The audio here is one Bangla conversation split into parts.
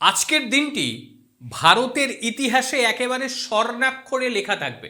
আজকের দিনটি ভারতের ইতিহাসে একেবারে স্বর্ণাক্ষরে লেখা থাকবে।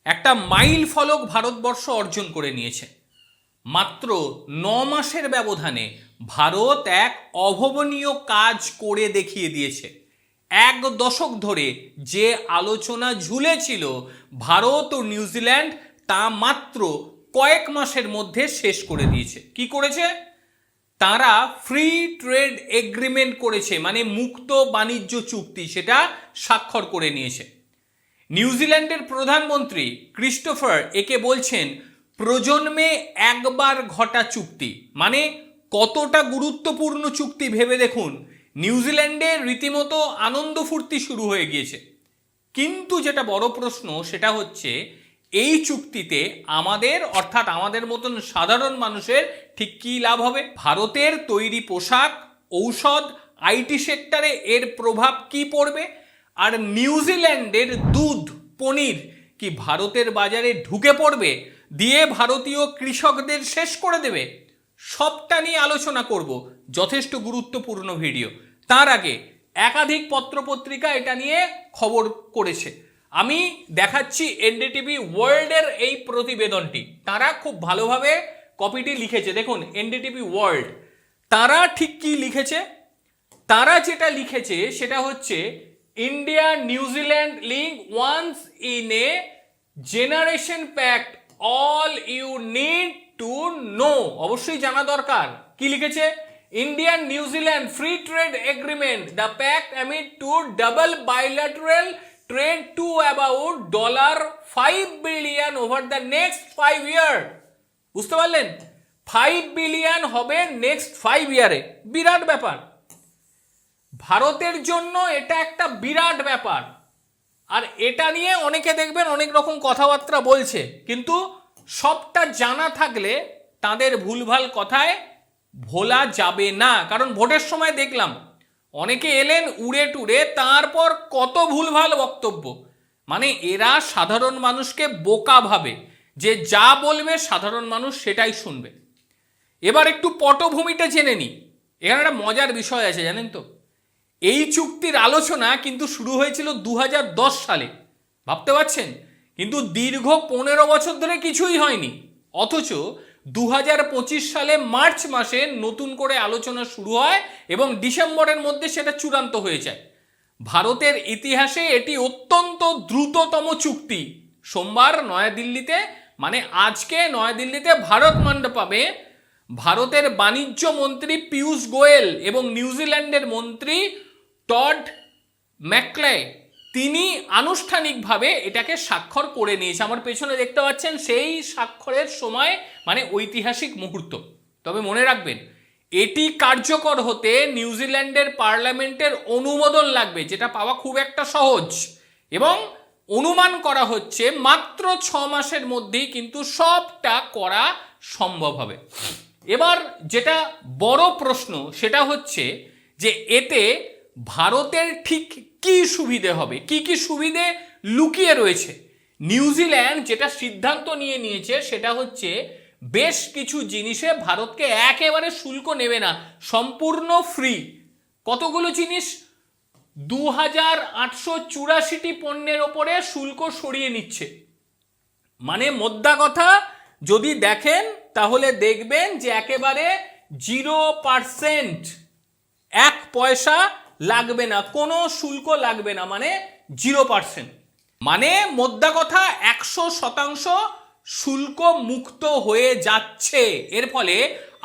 একটা মাইল ফলক ভারতবর্ষ অর্জন করে নিয়েছে। মাত্র 9 মাসের ব্যবধানে ভারত এক অভাবনীয় কাজ করে দেখিয়ে দিয়েছে। 1 দশক ধরে যে আলোচনা ঝুলেছিল ভারত ও নিউজিল্যান্ড, তা মাত্র কয়েক মাসের মধ্যে শেষ করে দিয়েছে। কি করেছে? তারা ফ্রি ট্রেড এগ্রিমেন্ট করেছে, মানে মুক্ত বাণিজ্য চুক্তি, সেটা স্বাক্ষর করে নিয়েছে। নিউজিল্যান্ডের প্রধানমন্ত্রী ক্রিস্টোফার একে বলছেন প্রজন্মে একবার ঘটা চুক্তি। মানে কতটা গুরুত্বপূর্ণ চুক্তি ভেবে দেখুন। নিউজিল্যান্ডে রীতিমতো আনন্দ ফুর্তি শুরু হয়ে গিয়েছে। কিন্তু যেটা বড় প্রশ্ন সেটা হচ্ছে এই চুক্তিতে আমাদের, অর্থাৎ আমাদের মতন সাধারণ মানুষের ঠিক কী লাভ হবে? ভারতের তৈরি পোশাক, ঔষধ, আইটি সেক্টরে এর প্রভাব কি পড়বে? আর নিউজিল্যান্ডের দুধ, পনির কি ভারতের বাজারে ঢুকে পড়বে, দিয়ে ভারতীয় কৃষকদের শেষ করে দেবে? সবটা নিয়ে আলোচনা করব। যথেষ্ট গুরুত্বপূর্ণ ভিডিও। তার আগে একাধিক পত্রপত্রিকা এটা নিয়ে খবর করেছে। আমি দেখাচ্ছি এনডিটিভি ওয়ার্ল্ডের এই প্রতিবেদনটি। তারা খুব ভালোভাবে কপিটি লিখেছে। দেখুন এনডিটিভি ওয়ার্ল্ড, তারা ঠিক কি লিখেছে? তারা যেটা লিখেছে সেটা হচ্ছে India New Zealand link once in a generation pact, all you need to know. অবশ্যই জানা দরকার। কি লিখেছে? Indian New Zealand free trade agreement, the pact amid to double bilateral trade to about $5 billion over the next 5 year. বুঝতে পারলেন? 5 বিলিয়ন হবে নেক্সট 5 ইয়ারে। বিরাট ব্যাপার। ভারতের জন্য এটা একটা বিরাট ব্যাপার। আর এটা নিয়ে অনেকে দেখবেন অনেক রকম কথাবার্তা বলছে, কিন্তু সবটা জানা থাকলে তাদের ভুলভাল কথায় ভোলা যাবে না। কারণ ভোটের সময় দেখলাম অনেকে এলেন উড়ে টুড়ে, তারপর কত ভুলভাল বক্তব্য। মানে এরা সাধারণ মানুষকে বোকা ভাবে, যে যা বলবে সাধারণ মানুষ সেটাই শুনবে। এবার একটু পটভূমিটা জেনে নিই। এখানে একটা মজার বিষয় আছে, জানেন তো? এই চুক্তির আলোচনা কিন্তু শুরু হয়েছিল 2010 সালে। ভাবতে পারছেন? কিন্তু দীর্ঘ 15 বছর ধরে কিছুই হয়নি। অথচ 2025 সালে মার্চ মাসে নতুন করে আলোচনা শুরু হয় এবং ডিসেম্বরের মধ্যে সেটা চূড়ান্ত হয়ে যায়। ভারতের ইতিহাসে এটি অত্যন্ত দ্রুততম চুক্তি। সোমবার নয়াদিল্লিতে, মানে আজকে নয়াদিল্লিতে ভারত মণ্ডপে ভারতের বাণিজ্য মন্ত্রী পীয়ূষ গোয়েল এবং নিউজিল্যান্ডের মন্ত্রী টড ম্যাকলে, তিনি আনুষ্ঠানিকভাবে এটাকে স্বাক্ষর করে নিয়েছে। আমার পেছনে দেখতে পাচ্ছেন সেই স্বাক্ষরের সময়, মানে ঐতিহাসিক মুহূর্ত। তবে মনে রাখবেন, এটি কার্যকর হতে নিউজিল্যান্ডের পার্লামেন্টের অনুমোদন লাগবে, যেটা পাওয়া খুব একটা সহজ। এবং অনুমান করা হচ্ছে মাত্র 6 মাসের মধ্যেই কিন্তু সবটা করা সম্ভব হবে। এবার যেটা বড় প্রশ্ন সেটা হচ্ছে যে এতে ভারতের ঠিক কি সুবিধে হবে, কি কি সুবিধে লুকিয়ে রয়েছে। নিউজিল্যান্ড যেটা সিদ্ধান্ত নিয়েছে সেটা হচ্ছে বেশ কিছু জিনিসে ভারতকে একেবারে শুল্ক নেবে না, সম্পূর্ণ ফ্রি। কতগুলো জিনিস? 2884টি পণ্যের ওপরে শুল্ক সরিয়ে নিচ্ছে। মানে মোদ্দা কথা যদি দেখেন তাহলে দেখবেন যে একেবারে 0%, 1 পয়সা লাগবে না, কোনো শুল্ক লাগবে না, মানে 0%। মানে মোদ্দা কথা 100% শুল্ক মুক্ত হয়ে যাচ্ছে। এর ফলে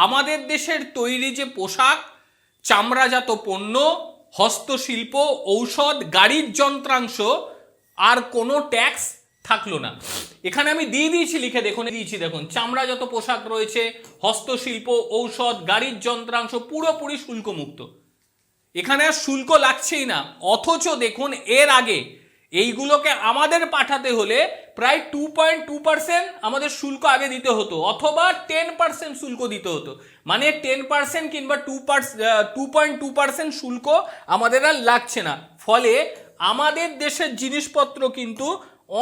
আমাদের দেশের তৈরি যে পোশাক, চামড়াজাত পণ্য, হস্তশিল্প, ঔষধ, গাড়ির যন্ত্রাংশ, আর কোনো ট্যাক্স থাকলো না। এখানে আমি দিয়ে দিয়েছি, লিখে দেখুন চামড়াজাত পোশাক রয়েছে, হস্তশিল্প, ঔষধ, গাড়ির যন্ত্রাংশ পুরোপুরি শুল্কমুক্ত। এখানে আর শুল্ক লাগছেই না। অথচ দেখুন এর আগে এইগুলোকে আমাদের পাঠাতে হলে প্রায় 2.2% আমাদের শুল্ক আগে দিতে হতো, অথবা 10% শুল্ক দিতে হতো। মানে 10% কিংবা 2.2% শুল্ক আমাদের আর লাগছে না। ফলে আমাদের দেশের জিনিসপত্র কিন্তু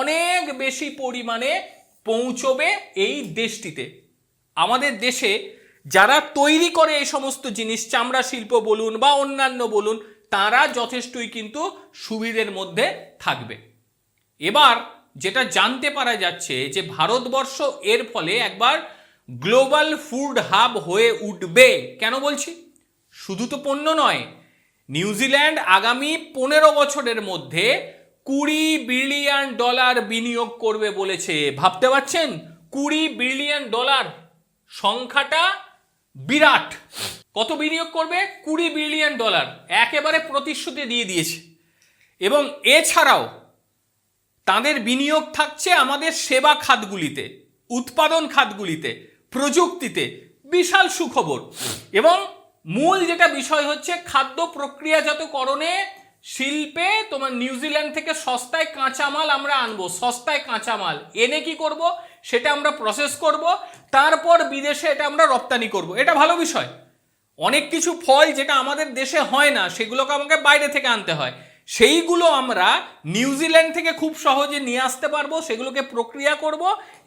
অনেক বেশি পরিমাণে পৌঁছবে এই দেশটিতে। আমাদের দেশে যারা তৈরি করে এই সমস্ত জিনিস, চামড়া শিল্প বলুন বা অন্যান্য বলুন, তারা যথেষ্টই কিন্তু সুবিধের মধ্যে থাকবে। এবার যেটা জানতে পারা যাচ্ছে যে ভারতবর্ষ এর ফলে একবার গ্লোবাল ফুড হাব হয়ে উঠবে। কেন বলছি? শুধু তো পণ্য নয়, নিউজিল্যান্ড আগামী 15 বছরের মধ্যে $20 বিলিয়ন বিনিয়োগ করবে বলেছে। ভাবতে পারছেন? $20 বিলিয়ন, সংখ্যাটা বিরাট। কত বিনিয়োগ করবে? $20 বিলিয়ন, একেবারে প্রতিশ্রুতি দিয়ে দিয়েছে। এবং এছাড়াও তাদের বিনিয়োগ থাকছে আমাদের সেবা খাতগুলিতে, উৎপাদন খাতগুলিতে, প্রযুক্তিতে। বিশাল সুখবর। এবং মূল যেটা বিষয় হচ্ছে খাদ্য প্রক্রিয়াজাতকরণে শিল্পে তোমার নিউজিল্যান্ড থেকে সস্তায় কাঁচামাল আমরা আনবো, সস্তায় কাঁচামাল এনে কি করব, সেটা আমরা প্রসেস করব, তারপর বিদেশে এটা আমরা রপ্তানি করব। এটা ভালো বিষয়। অনেক কিছু ফল যেটা আমাদের দেশে হয় না সেগুলোকে আমাকে বাইরে থেকে আনতে হয়, সেইগুলো আমরা নিউজিল্যান্ড থেকে খুব সহজে নিয়ে আসতে পারবো, সেগুলোকে প্রক্রিয়া করব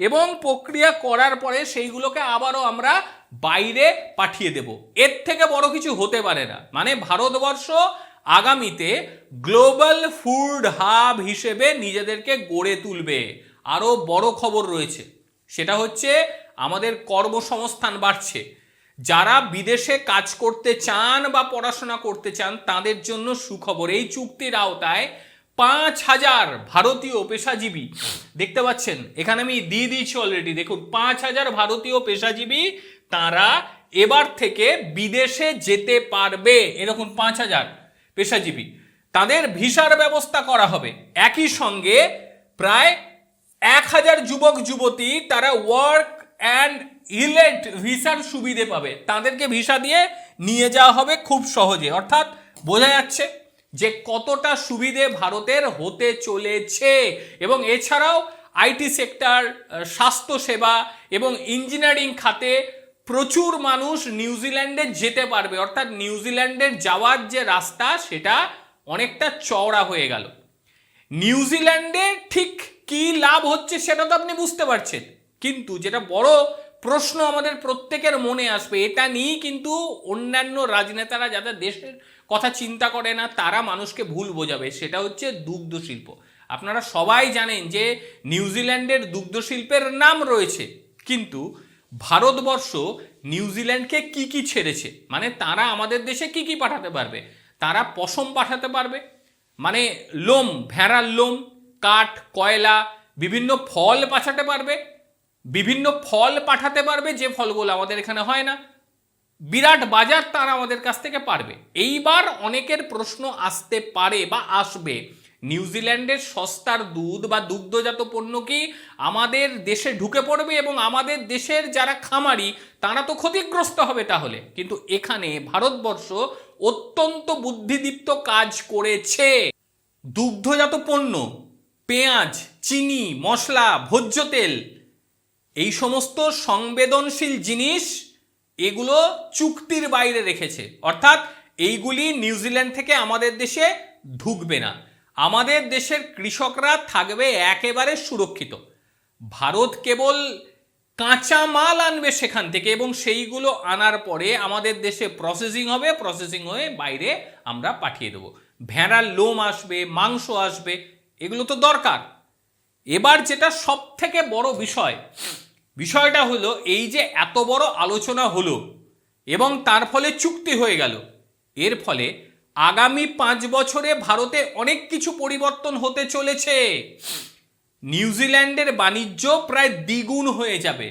এবং প্রক্রিয়া করার পরে সেইগুলোকে আবারও আমরা বাইরে পাঠিয়ে দেব। এর থেকে বড় কিছু হতে পারে না। মানে ভারতবর্ষ আগামীতে গ্লোবাল ফুড হাব হিসেবে নিজেদেরকে গড়ে তুলবে। আরও বড় খবর রয়েছে, সেটা হচ্ছে আমাদের কর্মসংস্থান বাড়ছে। যারা বিদেশে কাজ করতে চান বা পড়াশোনা করতে চান তাদের জন্য সুখবর। এই চুক্তির আওতায় 5,000 ভারতীয় পেশাজীবী, দেখতে পাচ্ছেন এখানে আমি দিয়ে দিয়েছি অলরেডি, দেখুন 5,000 ভারতীয় পেশাজীবী তারা এবার থেকে বিদেশে যেতে পারবে। এরকম 5,000 পেশাজীবী, তাদের ভিসার ব্যবস্থা করা হবে। একই সঙ্গে প্রায় 1,000 যুবক যুবতী তারা ওয়ার্ক অ্যান্ড ইলেট ভিসার সুবিধে পাবে। তাদেরকে ভিসা দিয়ে নিয়ে যাওয়া হবে খুব সহজে। অর্থাৎ বোঝা যাচ্ছে যে কতটা সুবিধে ভারতের হতে চলেছে। এবং এছাড়াও আইটি সেক্টর, স্বাস্থ্যসেবা এবং ইঞ্জিনিয়ারিং খাতে প্রচুর মানুষ নিউজিল্যান্ডে যেতে পারবে। অর্থাৎ নিউজিল্যান্ডের যাওয়ার যে রাস্তা সেটা অনেকটা চওড়া হয়ে গেল। নিউজিল্যান্ডে ঠিক কি লাভ হচ্ছে সেটা তো আপনি বুঝতে পারছেন, কিন্তু যেটা বড় প্রশ্ন আমাদের প্রত্যেকের মনে আসবে, এটা নিয়েই কিন্তু অন্যান্য রাজনেতারা যাদের দেশের কথা চিন্তা করে না তারা মানুষকে ভুল বোঝাবে, সেটা হচ্ছে দুগ্ধ শিল্প। আপনারা সবাই জানেন যে নিউজিল্যান্ডের দুগ্ধ শিল্পের নাম রয়েছে, কিন্তু ভারতবর্ষ নিউজিল্যান্ডকে কি কি ছেড়েছে, মানে তারা আমাদের দেশে কি কি পাঠাতে পারবে। তারা পশম পাঠাতে পারবে, মানে লোম, ভেড়ার লোম, কাঠ, কয়লা, বিভিন্ন ফল পাঠাতে পারবে, বিভিন্ন ফল পাঠাতে পারবে যে ফলগুলো আমাদের এখানে হয় না। বিরাট বাজার তারা আমাদের কাছ থেকে পারবে। এইবার অনেকের প্রশ্ন আসতে পারে বা আসবে, নিউজিল্যান্ডের সস্তার দুধ বা দুগ্ধজাত পণ্য কি আমাদের দেশে ঢুকে পড়বে এবং আমাদের দেশের যারা খামারি তারা তো ক্ষতিগ্রস্ত হবে তাহলে। কিন্তু এখানে ভারতবর্ষ অত্যন্ত বুদ্ধিদীপ্ত কাজ করেছে। দুগ্ধজাত পণ্য, পেঁয়াজ, চিনি, মশলা, ভোজ্য তেল, এই সমস্ত সংবেদনশীল জিনিস এগুলো চুক্তির বাইরে রেখেছে। অর্থাৎ এইগুলি নিউজিল্যান্ড থেকে আমাদের দেশে ঢুকবে না। আমাদের দেশের কৃষকরা থাকবে একেবারে সুরক্ষিত। ভারত কেবল কাঁচা মাল আনবে সেখান থেকে এবং সেইগুলো আনার পরে আমাদের দেশে প্রসেসিং হবে, প্রসেসিং হয়ে বাইরে আমরা পাঠিয়ে দেবো। ভেড়ার লোম আসবে, মাংস আসবে, এগুলো তো দরকার। এবার যেটা সব থেকে বড় বিষয়টা হলো এই যে এত বড় আলোচনা হলো এবং তার ফলে চুক্তি হয়ে গেল, এর ফলে আগামী 5 বছরে ভারতে অনেক কিছু পরিবর্তন হতে চলেছে। নিউজিল্যান্ডের বাণিজ্য প্রায় দ্বিগুণ হয়ে যাবে।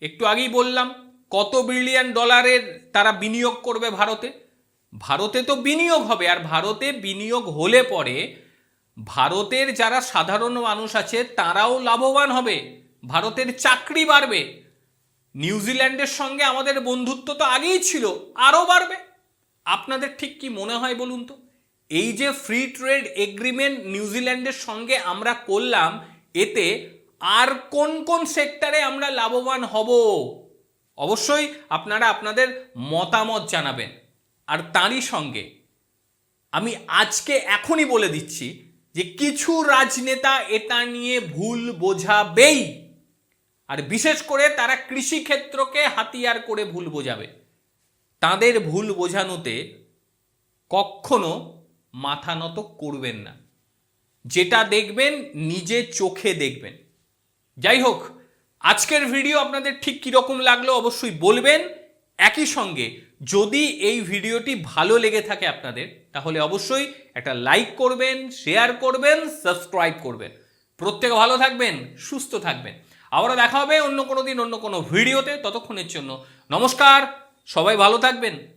একটু আগেই বললাম কত বিলিয়ন ডলারের তারা বিনিয়োগ করবে ভারতে। ভারতে তো বিনিয়োগ হবে, আর ভারতে বিনিয়োগ হলে পরে ভারতের যারা সাধারণ মানুষ আছে তারাও লাভবান হবে, ভারতের চাকরি বাড়বে। নিউজিল্যান্ডের সঙ্গে আমাদের বন্ধুত্ব তো আগেই ছিল, আরও বাড়বে। আপনাদের ঠিক কি মনে হয় বলুন তো? এই যে ফ্রি ট্রেড এগ্রিমেন্ট নিউজিল্যান্ডের সঙ্গে আমরা করলাম, এতে আর কোন কোন সেক্টরে আমরা লাভবান হব? অবশ্যই আপনারা আপনাদের মতামত জানাবেন। আর তারই সঙ্গে আমি আজকে এখনই বলে দিচ্ছি যে কিছু রাজনেতা এটা নিয়ে ভুল বোঝাবেই, আর বিশেষ করে তারা কৃষি ক্ষেত্রকে হাতিয়ার করে ভুল বোঝাবে। তাদের ভুল বোঝানোতে কখনো মাথা নত করবেন না। যেটা দেখবেন নিজে চোখে দেখবেন। যাই হোক, আজকের ভিডিও আপনাদের ঠিক কীরকম লাগলো অবশ্যই বলবেন। একই সঙ্গে যদি এই ভিডিওটি ভালো লেগে থাকে আপনাদের, তাহলে অবশ্যই একটা লাইক করবেন, শেয়ার করবেন, সাবস্ক্রাইব করবেন। প্রত্যেকে ভালো থাকবেন, সুস্থ থাকবেন। আবারও দেখা হবে অন্য কোনো দিন অন্য কোনো ভিডিওতে। ততক্ষণের জন্য নমস্কার, সবাই ভালো থাকবেন।